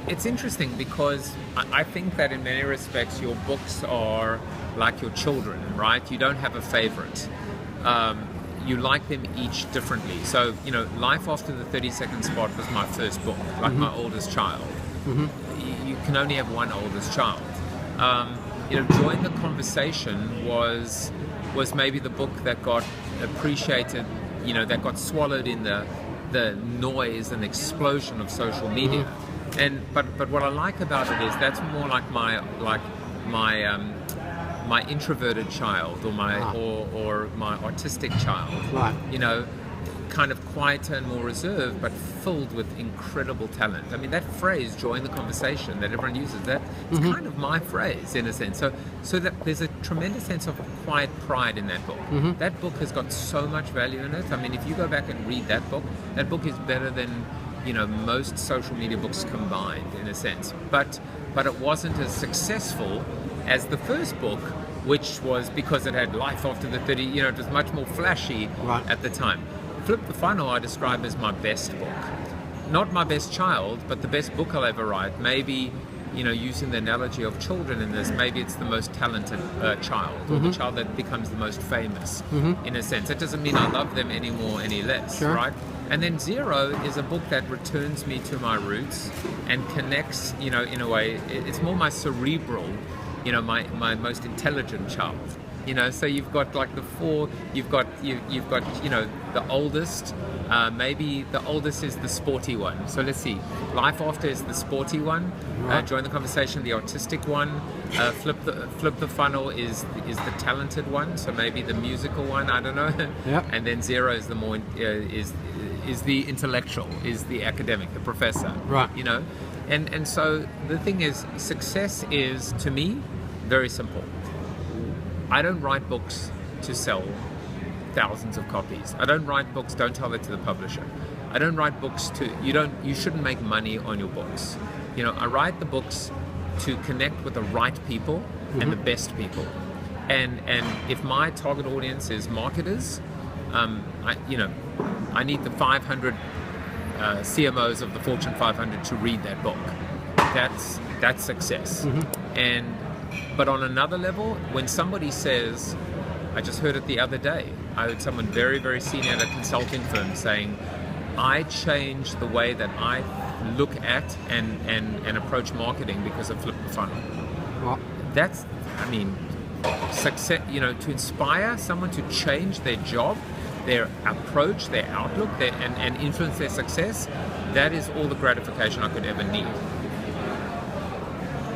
It's interesting because I think that in many respects your books are like your children, right? You don't have a favorite. You like them each differently. So, Life After the 30-Second Spot was my first book, like my oldest child. You can only have one oldest child. Join the Conversation was maybe the book that got appreciated, that got swallowed in the noise and explosion of social media. But what I like about it is that's more like my introverted child or my autistic child. Right. Kind of quieter and more reserved, but filled with incredible talent. I mean, that phrase, join the conversation, that everyone uses, that it's kind of my phrase in a sense. So that there's a tremendous sense of quiet pride in that book. That book has got so much value in it. I mean, if you go back and read that book is better than most social media books combined in a sense. But it wasn't as successful as the first book, which was because it had Life After the 30. It was much more flashy at the time. Flip the Funnel I describe as my best book. Not my best child, but the best book I'll ever write. Maybe, using the analogy of children in this, maybe it's the most talented child, or the child that becomes the most famous, in a sense. That doesn't mean I love them any more, any less, right? And then Z.E.R.O is a book that returns me to my roots and connects, in a way, it's more my cerebral, my most intelligent child. So you've got like the four. You've got the oldest. Maybe the oldest is the sporty one. So let's see. Life After is the sporty one. Join the Conversation, the autistic one. Flip the Funnel is the talented one. So maybe the musical one. I don't know. Yep. And then Z.E.R.O is the more is the intellectual, is the academic, the professor. Right. And so the thing is, success is to me very simple. I don't write books to sell thousands of copies. I don't write books, don't tell that to the publisher. I don't write books you shouldn't make money on your books. I write the books to connect with the right people and the best people. And if my target audience is marketers, I need the 500 CMOs of the Fortune 500 to read that book. That's success. But on another level, when somebody says, I just heard it the other day, I heard someone very, very senior at a consulting firm saying, I changed the way that I look at and approach marketing because of Flip the Funnel. Well, That's, success, to inspire someone to change their job, their approach, their outlook, and influence their success, that is all the gratification I could ever need.